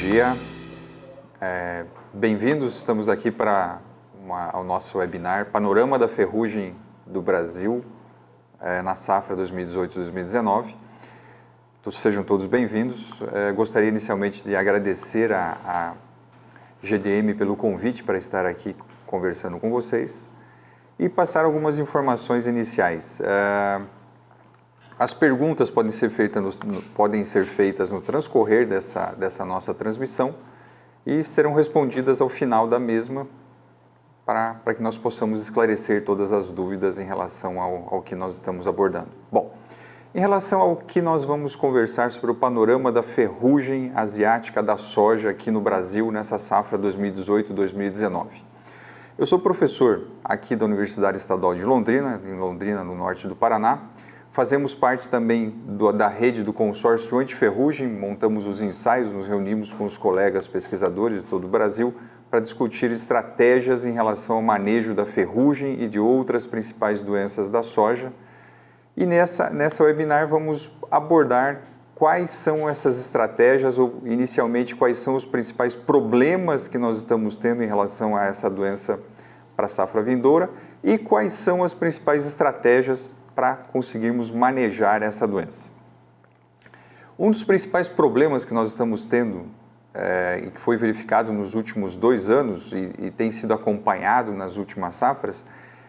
dia, bem-vindos, estamos aqui para ao nosso webinar Panorama da Ferrugem do Brasil na safra 2018-2019. Sejam todos bem-vindos. Gostaria inicialmente de agradecer a GDM pelo convite para estar aqui conversando com vocês e passar algumas informações iniciais. As perguntas podem ser feitas no transcorrer dessa nossa transmissão e serão respondidas ao final da mesma para que nós possamos esclarecer todas as dúvidas em relação ao que nós estamos abordando. Bom, em relação ao que nós vamos conversar sobre o panorama da ferrugem asiática da soja aqui no Brasil nessa safra 2018-2019. Eu sou professor aqui da Universidade Estadual de Londrina, em Londrina, no norte do Paraná. Fazemos parte também da rede do consórcio anti-ferrugem, montamos os ensaios, nos reunimos com os colegas pesquisadores de todo o Brasil para discutir estratégias em relação ao manejo da ferrugem e de outras principais doenças da soja. E nessa webinar vamos abordar quais são essas estratégias ou, inicialmente, quais são os principais problemas que nós estamos tendo em relação a essa doença para a safra vindoura e quais são as principais estratégias para conseguirmos manejar essa doença. Um dos principais problemas que nós estamos tendo e que foi verificado nos últimos 2 anos e tem sido acompanhado nas últimas safras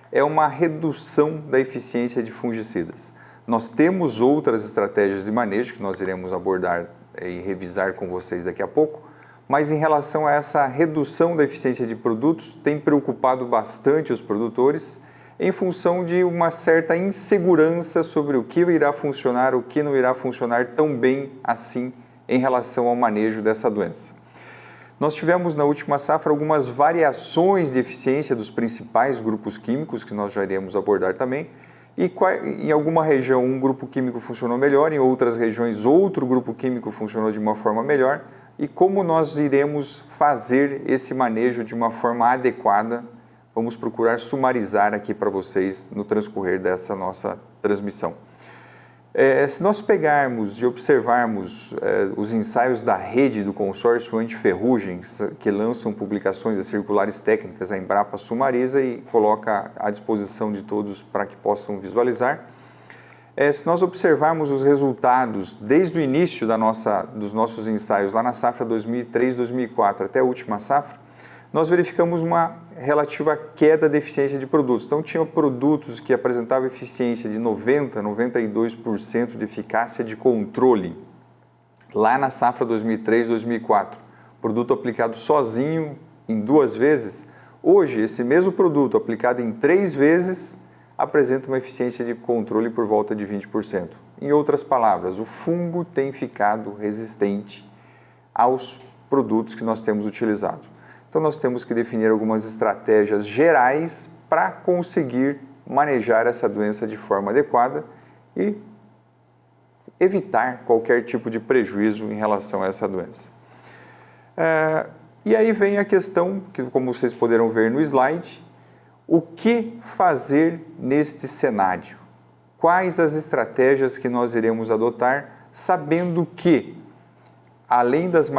é uma redução da eficiência de fungicidas. Nós temos outras estratégias de manejo que nós iremos abordar e revisar com vocês daqui a pouco, mas em relação a essa redução da eficiência de produtos tem preocupado bastante os produtores em função de uma certa insegurança sobre o que irá funcionar, o que não irá funcionar tão bem assim em relação ao manejo dessa doença. Nós tivemos na última safra algumas variações de eficiência dos principais grupos químicos, que nós já iremos abordar também, e em alguma região um grupo químico funcionou melhor, em outras regiões outro grupo químico funcionou de uma forma melhor, e como nós iremos fazer esse manejo de uma forma adequada. Vamos procurar sumarizar aqui para vocês no transcorrer dessa nossa transmissão. Se nós pegarmos e observarmos os ensaios da rede do consórcio anti-ferrugem, que lançam publicações e circulares técnicas, a Embrapa sumariza e coloca à disposição de todos para que possam visualizar. Se nós observarmos os resultados desde o início dos nossos ensaios, lá na safra 2003-2004 até a última safra, nós verificamos uma relativa queda da eficiência de produtos. Então, tinha produtos que apresentavam eficiência de 90%, 92% de eficácia de controle, lá na safra 2003-2004. Produto aplicado sozinho em 2 vezes. Hoje, esse mesmo produto aplicado em 3 vezes apresenta uma eficiência de controle por volta de 20%. Em outras palavras, o fungo tem ficado resistente aos produtos que nós temos utilizado. Então, nós temos que definir algumas estratégias gerais para conseguir manejar essa doença de forma adequada e evitar qualquer tipo de prejuízo em relação a essa doença. E aí vem a questão, que como vocês poderão ver no slide, o que fazer neste cenário? Quais as estratégias que nós iremos adotar, sabendo que além do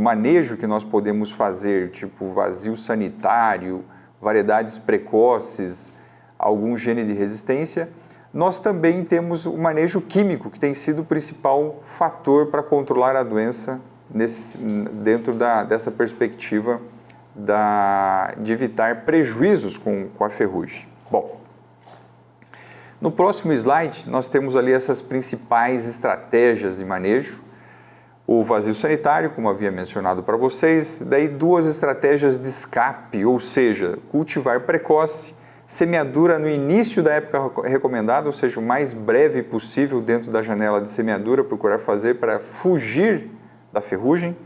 manejo que nós podemos fazer, tipo vazio sanitário, variedades precoces, algum gene de resistência, nós também temos o manejo químico, que tem sido o principal fator para controlar a doença dentro dessa perspectiva de evitar prejuízos com a ferrugem. Bom, no próximo slide, nós temos ali essas principais estratégias de manejo. O vazio sanitário, como havia mencionado para vocês, daí 2 estratégias de escape, ou seja, cultivar precoce, semeadura no início da época recomendada, ou seja, o mais breve possível dentro da janela de semeadura, procurar fazer para fugir da ferrugem.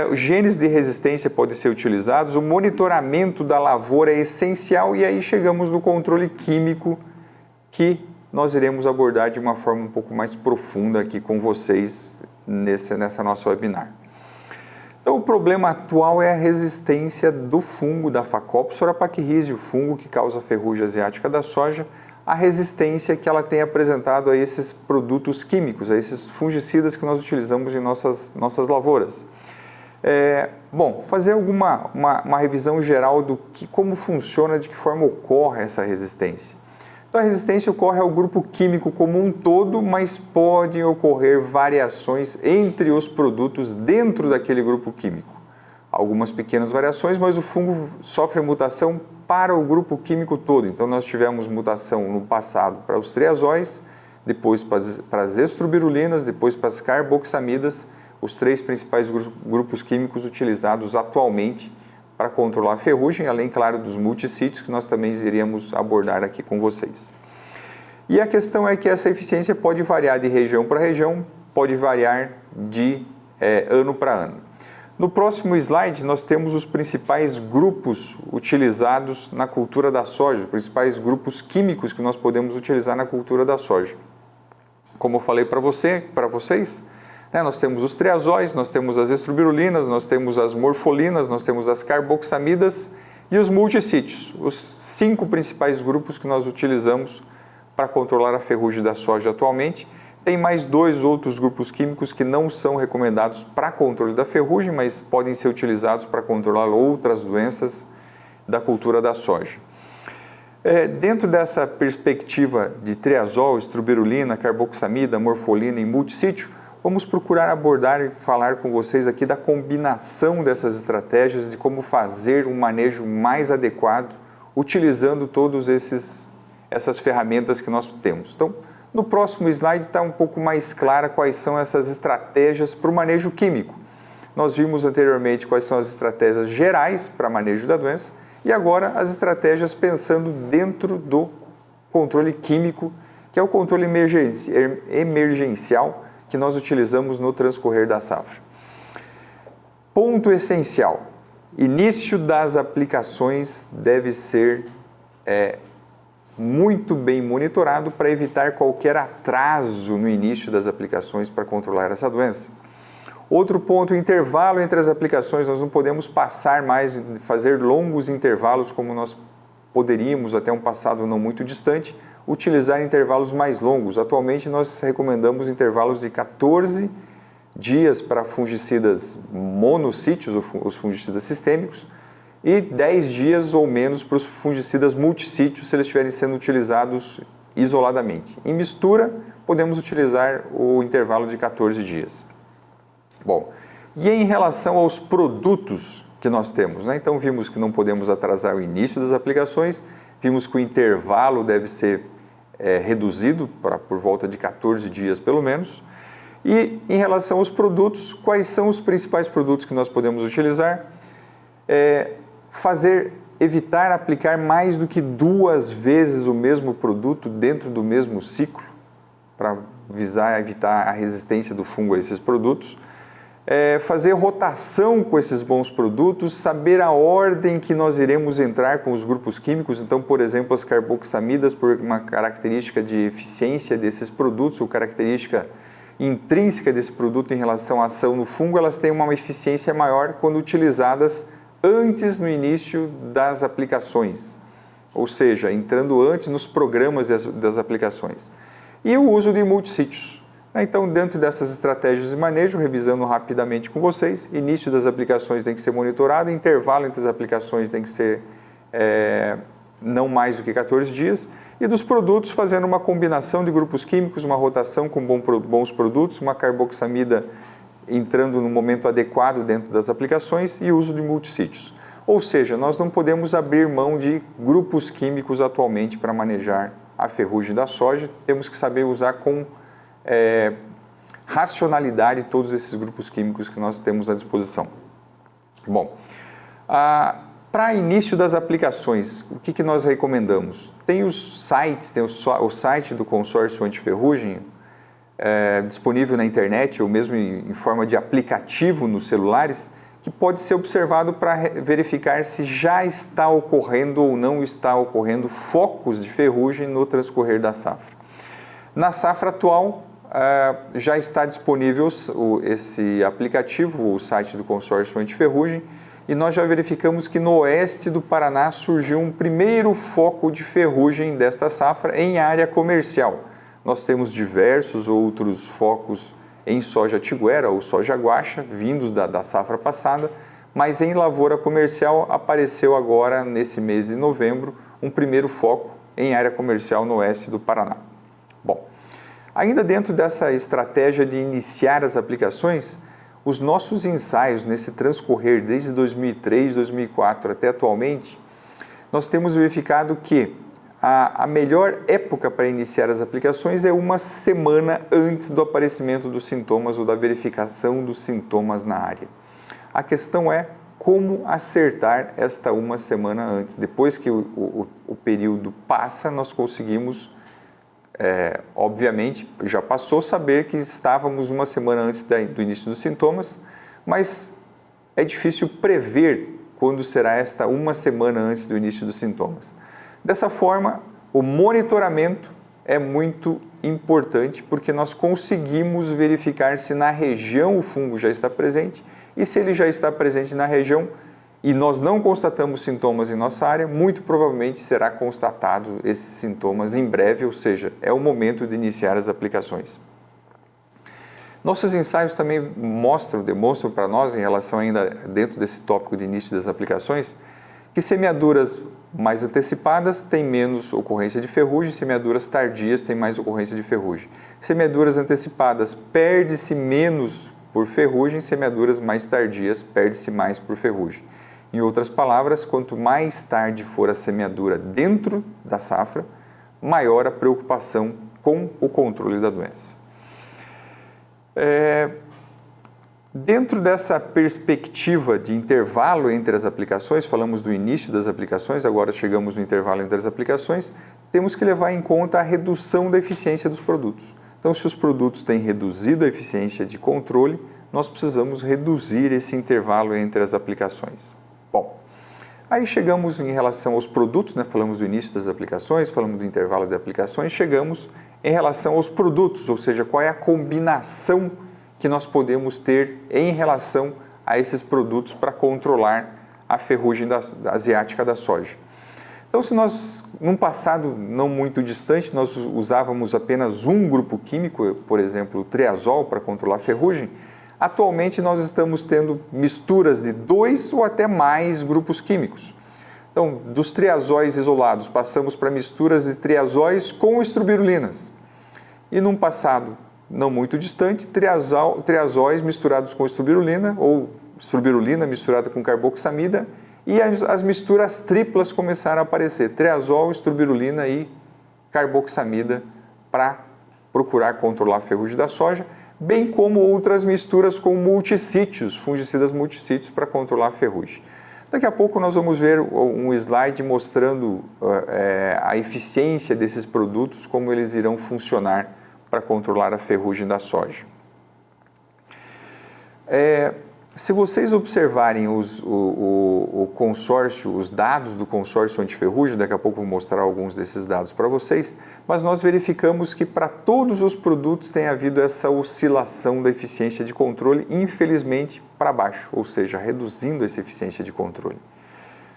Os genes de resistência podem ser utilizados, o monitoramento da lavoura é essencial e aí chegamos no controle químico que nós iremos abordar de uma forma um pouco mais profunda aqui com vocês nessa nossa webinar. Então, o problema atual é a resistência do fungo da Phacopsora pachyrhizia, o fungo que causa a ferrugem asiática da soja, a resistência que ela tem apresentado a esses produtos químicos, a esses fungicidas que nós utilizamos em nossas lavouras. Bom, fazer uma revisão geral do como funciona, de que forma ocorre essa resistência. Então, a resistência ocorre ao grupo químico como um todo, mas podem ocorrer variações entre os produtos dentro daquele grupo químico. Algumas pequenas variações, mas o fungo sofre mutação para o grupo químico todo. Então, nós tivemos mutação no passado para os triazóis, depois para as estrobirulinas, depois para as carboxamidas, os 3 principais grupos químicos utilizados atualmente para controlar a ferrugem, além, claro, dos multissítios, que nós também iríamos abordar aqui com vocês. E a questão é que essa eficiência pode variar de região para região, pode variar de ano para ano. No próximo slide, nós temos os principais grupos utilizados na cultura da soja, os principais grupos químicos que nós podemos utilizar na cultura da soja. Como eu falei para vocês, nós temos os triazóis, nós temos as estrobirulinas, nós temos as morfolinas, nós temos as carboxamidas e os multissítios, os 5 principais grupos que nós utilizamos para controlar a ferrugem da soja atualmente. Tem mais 2 outros grupos químicos que não são recomendados para controle da ferrugem, mas podem ser utilizados para controlar outras doenças da cultura da soja. Dentro dessa perspectiva de triazol, estroberulina, carboxamida, morfolina e multissítio, vamos procurar abordar e falar com vocês aqui da combinação dessas estratégias, de como fazer um manejo mais adequado, utilizando todas essas ferramentas que nós temos. Então, no próximo slide está um pouco mais clara quais são essas estratégias para o manejo químico. Nós vimos anteriormente quais são as estratégias gerais para manejo da doença e agora as estratégias pensando dentro do controle químico, que é o controle emergencial que nós utilizamos no transcorrer da safra. Ponto essencial: início das aplicações deve ser muito bem monitorado para evitar qualquer atraso no início das aplicações para controlar essa doença. Outro ponto, o intervalo entre as aplicações. Nós não podemos passar mais, fazer longos intervalos como nós poderíamos até um passado não muito distante, utilizar intervalos mais longos. Atualmente nós recomendamos intervalos de 14 dias para fungicidas monossítios, os fungicidas sistêmicos, e 10 dias ou menos para os fungicidas multissítios, se eles estiverem sendo utilizados isoladamente. Em mistura, podemos utilizar o intervalo de 14 dias. Bom, e em relação aos produtos que nós temos, Então vimos que não podemos atrasar o início das aplicações, vimos que o intervalo deve ser reduzido por volta de 14 dias pelo menos. E em relação aos produtos, quais são os principais produtos que nós podemos utilizar? Evitar aplicar mais do que 2 vezes o mesmo produto dentro do mesmo ciclo, para visar evitar a resistência do fungo a esses produtos. Fazer rotação com esses bons produtos, saber a ordem que nós iremos entrar com os grupos químicos. Então, por exemplo, as carboxamidas, por uma característica de eficiência desses produtos, ou característica intrínseca desse produto em relação à ação no fungo, elas têm uma eficiência maior quando utilizadas antes no início das aplicações, ou seja, entrando antes nos programas das aplicações. E o uso de multissítios. Então, dentro dessas estratégias de manejo, revisando rapidamente com vocês, início das aplicações tem que ser monitorado, intervalo entre as aplicações tem que ser não mais do que 14 dias, e dos produtos fazendo uma combinação de grupos químicos, uma rotação com bons produtos, uma carboxamida entrando no momento adequado dentro das aplicações e uso de multissítios. Ou seja, nós não podemos abrir mão de grupos químicos atualmente para manejar a ferrugem da soja, temos que saber usar com racionalidade todos esses grupos químicos que nós temos à disposição. Bom, para início das aplicações, o que nós recomendamos? Tem os sites, tem o site do consórcio antiferrugem, disponível na internet ou mesmo em forma de aplicativo nos celulares, que pode ser observado para verificar se já está ocorrendo ou não está ocorrendo focos de ferrugem no transcorrer da safra. Na safra atual, já está disponível esse aplicativo, o site do consórcio antiferrugem, e nós já verificamos que no oeste do Paraná surgiu um primeiro foco de ferrugem desta safra em área comercial. Nós temos diversos outros focos em soja tiguera ou soja guaxa, vindos da safra passada, mas em lavoura comercial apareceu agora, nesse mês de novembro, um primeiro foco em área comercial no oeste do Paraná. Bom, ainda dentro dessa estratégia de iniciar as aplicações, os nossos ensaios nesse transcorrer desde 2003, 2004 até atualmente, nós temos verificado que a melhor época para iniciar as aplicações é uma semana antes do aparecimento dos sintomas ou da verificação dos sintomas na área. A questão é como acertar esta uma semana antes. Depois que o período passa, nós conseguimos, obviamente, já passou saber que estávamos uma semana antes do início dos sintomas, mas é difícil prever quando será esta uma semana antes do início dos sintomas. Dessa forma, o monitoramento é muito importante porque nós conseguimos verificar se na região o fungo já está presente e se ele já está presente na região e nós não constatamos sintomas em nossa área, muito provavelmente será constatado esses sintomas em breve, ou seja, é o momento de iniciar as aplicações. Nossos ensaios também demonstram para nós, em relação ainda dentro desse tópico de início das aplicações, que semeaduras mais antecipadas têm menos ocorrência de ferrugem, semeaduras tardias têm mais ocorrência de ferrugem. Semeaduras antecipadas perde-se menos por ferrugem, semeaduras mais tardias perde-se mais por ferrugem. Em outras palavras, quanto mais tarde for a semeadura dentro da safra, maior a preocupação com o controle da doença. Dentro dessa perspectiva de intervalo entre as aplicações, falamos do início das aplicações, agora chegamos no intervalo entre as aplicações, temos que levar em conta a redução da eficiência dos produtos. Então, se os produtos têm reduzido a eficiência de controle, nós precisamos reduzir esse intervalo entre as aplicações. Bom, aí chegamos em relação aos produtos, falamos do início das aplicações, falamos do intervalo de aplicações, chegamos em relação aos produtos, ou seja, qual é a combinação que nós podemos ter em relação a esses produtos para controlar a ferrugem asiática da soja. Então, se nós, num passado não muito distante, nós usávamos apenas um grupo químico, por exemplo, o triazol, para controlar a ferrugem, atualmente nós estamos tendo misturas de 2 ou até mais grupos químicos. Então, dos triazóis isolados, passamos para misturas de triazóis com estrobirulinas. E num passado não muito distante, triazóis misturados com estrobirulina ou estrobirulina misturada com carboxamida e as misturas triplas começaram a aparecer, triazol, estrobirulina e carboxamida para procurar controlar a ferrugem da soja, bem como outras misturas com multissítios, fungicidas multissítios para controlar a ferrugem. Daqui a pouco nós vamos ver um slide mostrando a eficiência desses produtos, como eles irão funcionar para controlar a ferrugem da soja. Se vocês observarem o consórcio, os dados do consórcio antiferrugem, daqui a pouco eu vou mostrar alguns desses dados para vocês, mas nós verificamos que para todos os produtos tem havido essa oscilação da eficiência de controle, infelizmente, para baixo, ou seja, reduzindo essa eficiência de controle.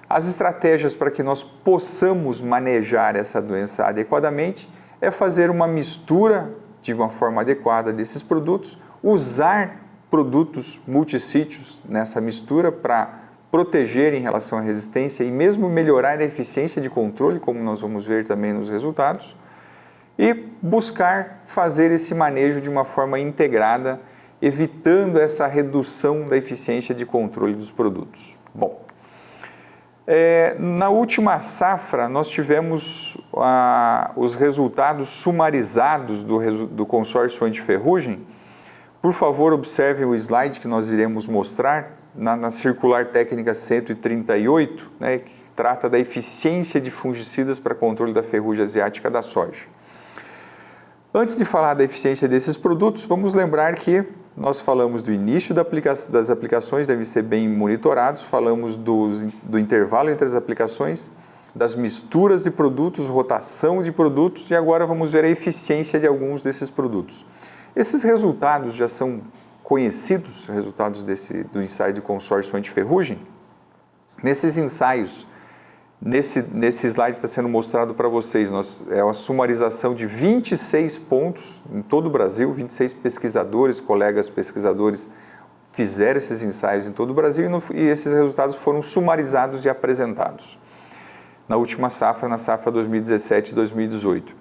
As estratégias para que nós possamos manejar essa doença adequadamente é fazer uma mistura de uma forma adequada desses produtos, usar produtos multissítios nessa mistura para proteger em relação à resistência e mesmo melhorar a eficiência de controle, como nós vamos ver também nos resultados, e buscar fazer esse manejo de uma forma integrada, evitando essa redução da eficiência de controle dos produtos. Bom, na última safra, nós tivemos os resultados sumarizados do consórcio antiferrugem. Por favor, observem o slide que nós iremos mostrar na circular técnica 138, que trata da eficiência de fungicidas para controle da ferrugem asiática da soja. Antes de falar da eficiência desses produtos, vamos lembrar que nós falamos do início das aplicações, devem ser bem monitorados, falamos do intervalo entre as aplicações, das misturas de produtos, rotação de produtos e agora vamos ver a eficiência de alguns desses produtos. Esses resultados já são conhecidos, resultados do ensaio de consórcio antiferrugem? Nesses ensaios, nesse slide que está sendo mostrado para vocês, é uma sumarização de 26 pontos em todo o Brasil, 26 pesquisadores, colegas pesquisadores fizeram esses ensaios em todo o Brasil e esses resultados foram sumarizados e apresentados na última safra, na safra 2017 e 2018.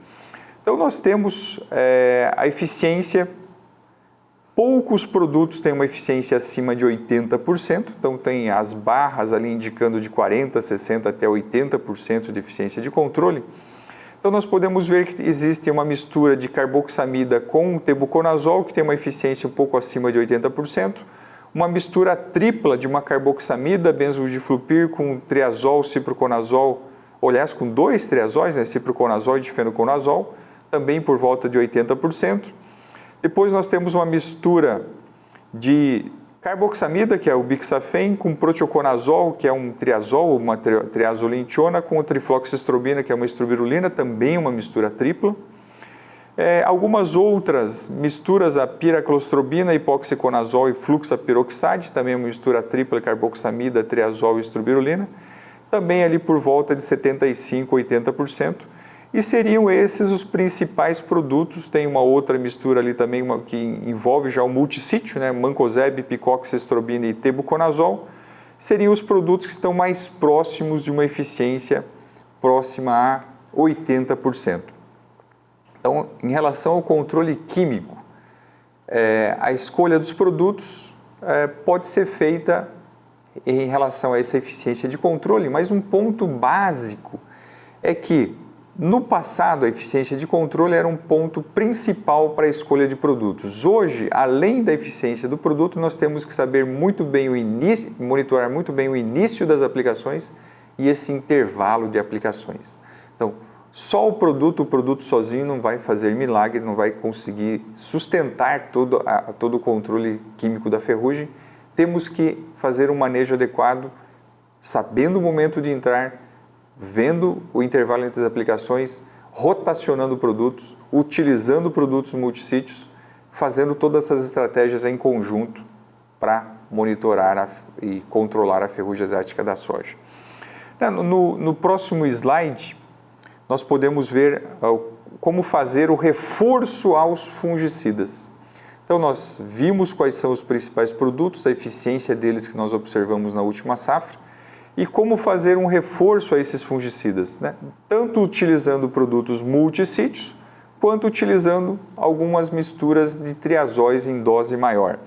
Então nós temos a eficiência, poucos produtos têm uma eficiência acima de 80%, então tem as barras ali indicando de 40%, 60% até 80% de eficiência de controle. Então nós podemos ver que existe uma mistura de carboxamida com tebuconazol, que tem uma eficiência um pouco acima de 80%, uma mistura tripla de uma carboxamida, benzodiflupir com triazol, ciproconazol, aliás, com 2 triazóis, né, ciproconazol e difenoconazol, também por volta de 80%. Depois nós temos uma mistura de carboxamida, que é o bixafen, com proteoconazol, que é um triazol, uma triazolintiona, com trifloxestrobina, que é uma estrobirulina, também uma mistura tripla. Algumas outras misturas, a piraclostrobina, hipoxiconazol e fluxapiroxade, também uma mistura tripla, carboxamida, triazol e estrobirulina, também ali por volta de 75%, 80%. E seriam esses os principais produtos. Tem uma outra mistura ali também que envolve já o multissítio, né? Mancozeb, picoxestrobina e tebuconazol. Seriam os produtos que estão mais próximos de uma eficiência próxima a 80%. Então, em relação ao controle químico, a escolha dos produtos pode ser feita em relação a essa eficiência de controle, mas um ponto básico é que no passado, a eficiência de controle era um ponto principal para a escolha de produtos. Hoje, além da eficiência do produto, nós temos que saber muito bem o início, monitorar muito bem o início das aplicações e esse intervalo de aplicações. Então, só o produto sozinho não vai fazer milagre, não vai conseguir sustentar todo o controle químico da ferrugem. Temos que fazer um manejo adequado, sabendo o momento de entrar, vendo o intervalo entre as aplicações, rotacionando produtos, utilizando produtos multissítios, fazendo todas essas estratégias em conjunto para monitorar e controlar a ferrugem asiática da soja. No próximo slide, nós podemos ver como fazer o reforço aos fungicidas. Então, nós vimos quais são os principais produtos, a eficiência deles que nós observamos na última safra, e como fazer um reforço a esses fungicidas, né? Tanto utilizando produtos multissítios, quanto utilizando algumas misturas de triazóis em dose maior.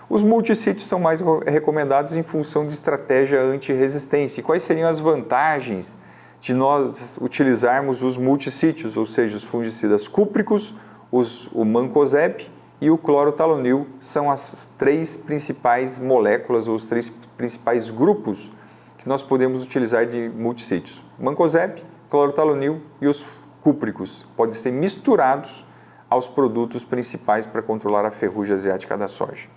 Os multissítios são mais recomendados em função de estratégia anti-resistência. E quais seriam as vantagens de nós utilizarmos os multissítios, ou seja, os fungicidas cúpricos, o mancozeb e o clorotalonil, são as 3 principais moléculas, ou os 3 principais grupos que nós podemos utilizar de multissítios. Mancozeb, clorotalonil e os cúpricos podem ser misturados aos produtos principais para controlar a ferrugem asiática da soja.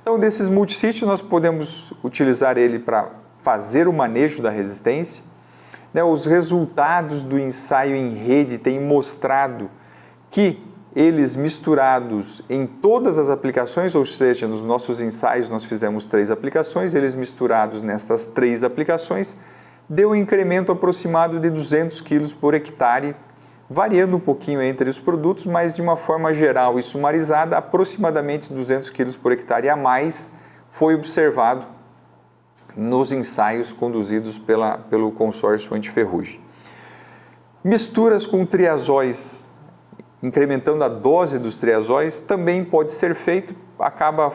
Então, desses multissítios, nós podemos utilizar ele para fazer o manejo da resistência. Os resultados do ensaio em rede têm mostrado que eles misturados em todas as aplicações, ou seja, nos nossos ensaios nós fizemos 3 aplicações, eles misturados nessas 3 aplicações, deu um incremento aproximado de 200 kg por hectare, variando um pouquinho entre os produtos, mas de uma forma geral e sumarizada, aproximadamente 200 kg por hectare a mais foi observado nos ensaios conduzidos pelo consórcio antiferrugem. Misturas com triazóis, incrementando a dose dos triazóis, também pode ser feito, acaba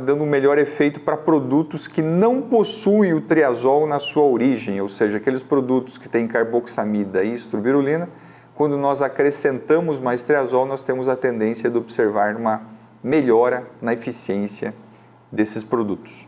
dando um melhor efeito para produtos que não possuem o triazol na sua origem, ou seja, aqueles produtos que têm carboxamida e estrobirulina. Quando nós acrescentamos mais triazol, nós temos a tendência de observar uma melhora na eficiência desses produtos.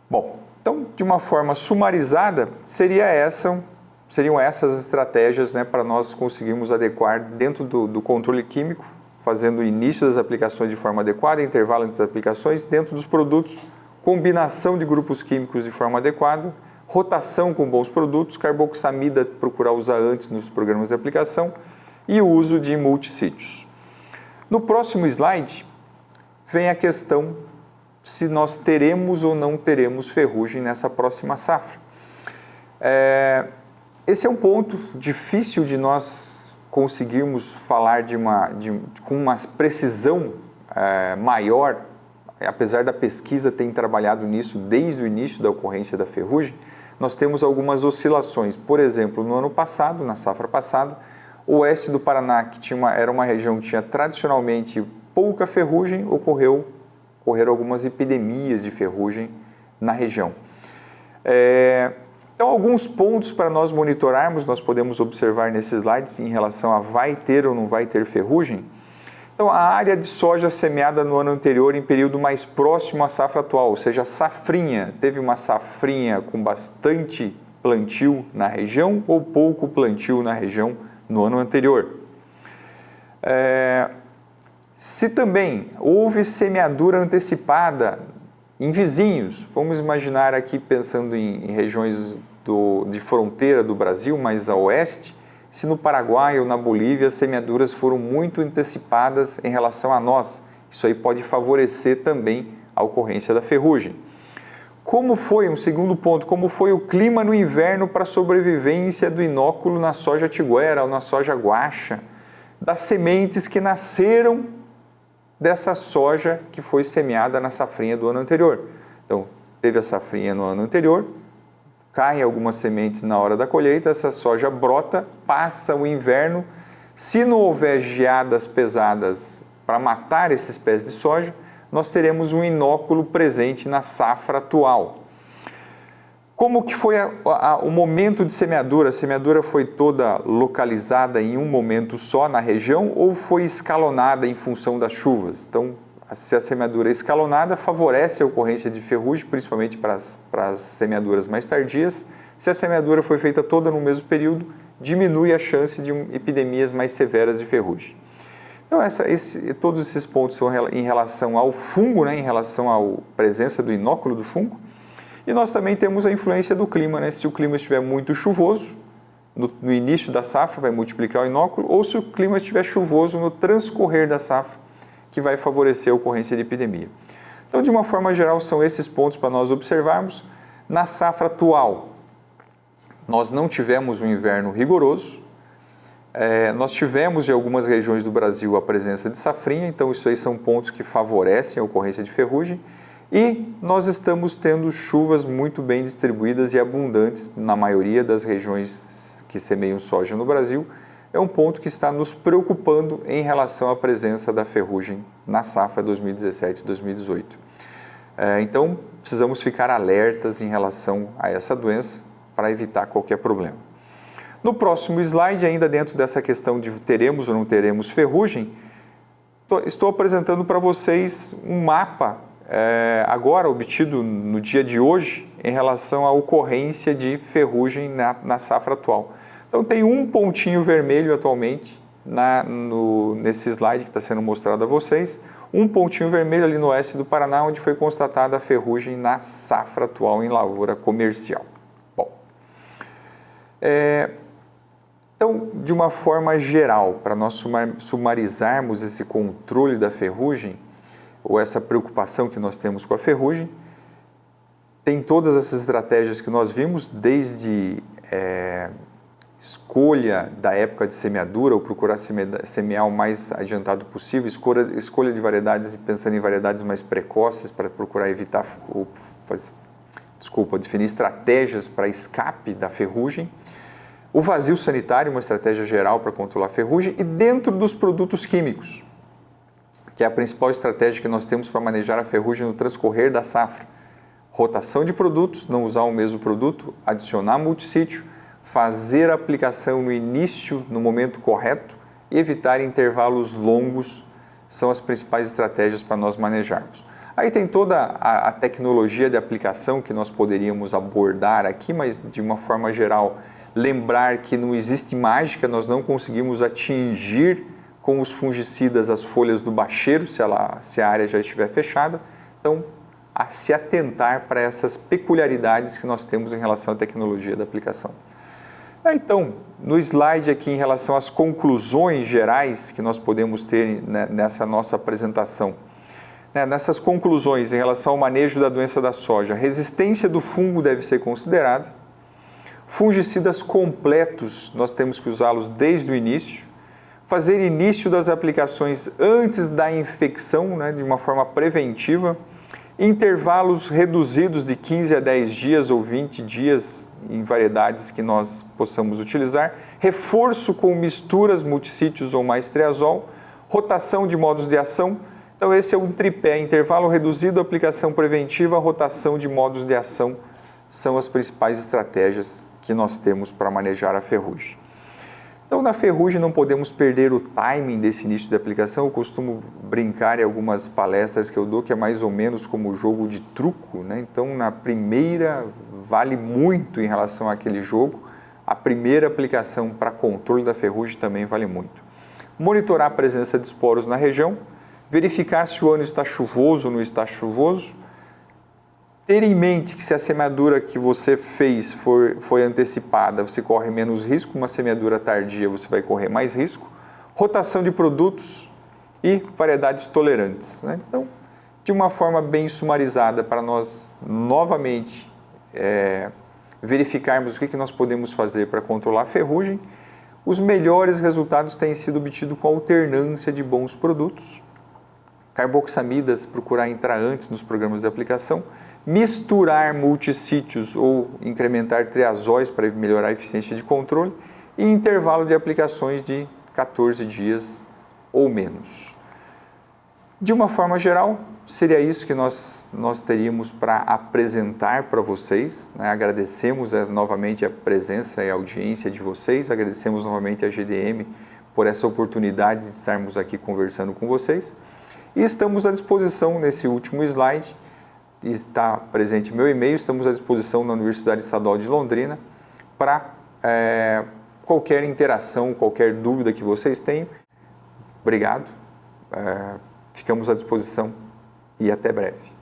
Bom, então, de uma forma sumarizada, seriam essas estratégias, né, para nós conseguirmos adequar dentro do controle químico, fazendo o início das aplicações de forma adequada, intervalo entre as aplicações, dentro dos produtos, combinação de grupos químicos de forma adequada, rotação com bons produtos, carboxamida procurar usar antes nos programas de aplicação e o uso de multissítios. No próximo slide, vem a questão se nós teremos ou não teremos ferrugem nessa próxima safra. Esse é um ponto difícil de nós conseguirmos falar com uma precisão maior, apesar da pesquisa ter trabalhado nisso desde o início da ocorrência da ferrugem. Nós temos algumas oscilações. Por exemplo, no ano passado, na safra passada, o oeste do Paraná, que era uma região que tinha tradicionalmente pouca ferrugem, ocorreram algumas epidemias de ferrugem na região. Então, alguns pontos para nós monitorarmos, nós podemos observar nesses slides em relação a vai ter ou não vai ter ferrugem. Então, a área de soja semeada no ano anterior em período mais próximo à safra atual, ou seja, a safrinha, teve uma safrinha com bastante plantio na região ou pouco plantio na região no ano anterior. Se também houve semeadura antecipada em vizinhos, vamos imaginar aqui pensando em regiões de fronteira do Brasil, mais a oeste, se no Paraguai ou na Bolívia as semeaduras foram muito antecipadas em relação a nós. Isso aí pode favorecer também a ocorrência da ferrugem. Um segundo ponto, como foi o clima no inverno para a sobrevivência do inóculo na soja tiguera ou na soja guaxa, das sementes que nasceram dessa soja que foi semeada na safrinha do ano anterior. Então, teve a safrinha no ano anterior, caem algumas sementes na hora da colheita, essa soja brota, passa o inverno. Se não houver geadas pesadas para matar esses pés de soja, nós teremos um inóculo presente na safra atual. Como que foi o momento de semeadura? A semeadura foi toda localizada em um momento só na região ou foi escalonada em função das chuvas? Então, se a semeadura é escalonada, favorece a ocorrência de ferrugem, principalmente para as semeaduras mais tardias. Se a semeadura foi feita toda no mesmo período, diminui a chance de epidemias mais severas de ferrugem. Então, todos esses pontos são em relação ao fungo, em relação à presença do inóculo do fungo. E nós também temos a influência do clima, Se o clima estiver muito chuvoso, no início da safra, vai multiplicar o inóculo, ou se o clima estiver chuvoso no transcorrer da safra, que vai favorecer a ocorrência de epidemia. Então, de uma forma geral, são esses pontos para nós observarmos. Na safra atual, nós não tivemos um inverno rigoroso, nós tivemos em algumas regiões do Brasil a presença de safrinha, então isso aí são pontos que favorecem a ocorrência de ferrugem, e nós estamos tendo chuvas muito bem distribuídas e abundantes na maioria das regiões que semeiam soja no Brasil. É um ponto que está nos preocupando em relação à presença da ferrugem na safra 2017-2018. Então, precisamos ficar alertas em relação a essa doença para evitar qualquer problema. No próximo slide, ainda dentro dessa questão de teremos ou não teremos ferrugem, estou apresentando para vocês um mapa, agora obtido no dia de hoje, em relação à ocorrência de ferrugem na safra atual. Então, tem um pontinho vermelho atualmente nesse slide que está sendo mostrado a vocês, um pontinho vermelho ali no oeste do Paraná, onde foi constatada a ferrugem na safra atual em lavoura comercial. Bom, então, de uma forma geral, para nós sumarizarmos esse controle da ferrugem, ou essa preocupação que nós temos com a ferrugem, tem todas essas estratégias que nós vimos, desde escolha da época de semeadura, ou procurar semear o mais adiantado possível, escolha de variedades, pensando em variedades mais precoces para procurar evitar, definir estratégias para escape da ferrugem, o vazio sanitário, uma estratégia geral para controlar a ferrugem, e dentro dos produtos químicos, que é a principal estratégia que nós temos para manejar a ferrugem no transcorrer da safra. Rotação de produtos, não usar o mesmo produto, adicionar multissítio, fazer a aplicação no início, no momento correto, e evitar intervalos longos, são as principais estratégias para nós manejarmos. Aí tem toda a tecnologia de aplicação que nós poderíamos abordar aqui, mas de uma forma geral, lembrar que não existe mágica, nós não conseguimos atingir com os fungicidas as folhas do bacheiro, se a área já estiver fechada. Então, a se atentar para essas peculiaridades que nós temos em relação à tecnologia da aplicação. Então, no slide aqui em relação às conclusões gerais que nós podemos ter nessa nossa apresentação, Nessas conclusões em relação ao manejo da doença da soja, a resistência do fungo deve ser considerada. Fungicidas completos, nós temos que usá-los desde o início. Fazer início das aplicações antes da infecção, de uma forma preventiva. Intervalos reduzidos de 15 a 10 dias ou 20 dias em variedades que nós possamos utilizar. Reforço com misturas multissítios ou maestriazol. Rotação de modos de ação. Então esse é um tripé, intervalo reduzido, aplicação preventiva, rotação de modos de ação são as principais estratégias que nós temos para manejar a ferrugem. Então na ferrugem não podemos perder o timing desse início de aplicação. Eu costumo brincar em algumas palestras que eu dou que é mais ou menos como jogo de truco, Então na primeira vale muito em relação àquele jogo, a primeira aplicação para controle da ferrugem também vale muito. Monitorar a presença de esporos na região, verificar se o ano está chuvoso ou não está chuvoso, ter em mente que se a semeadura que você fez foi antecipada, você corre menos risco, uma semeadura tardia você vai correr mais risco, rotação de produtos e variedades tolerantes. Então, de uma forma bem sumarizada, para nós novamente verificarmos o que nós podemos fazer para controlar a ferrugem, os melhores resultados têm sido obtidos com a alternância de bons produtos. Carboxamidas, procurar entrar antes nos programas de aplicação, misturar multissítios ou incrementar triazóis para melhorar a eficiência de controle e intervalo de aplicações de 14 dias ou menos. De uma forma geral, seria isso que nós teríamos para apresentar para vocês. Agradecemos novamente a presença e a audiência de vocês, agradecemos novamente a GDM por essa oportunidade de estarmos aqui conversando com vocês. E estamos à disposição nesse último slide, está presente meu e-mail, estamos à disposição na Universidade Estadual de Londrina para qualquer interação, qualquer dúvida que vocês tenham. Obrigado, ficamos à disposição e até breve.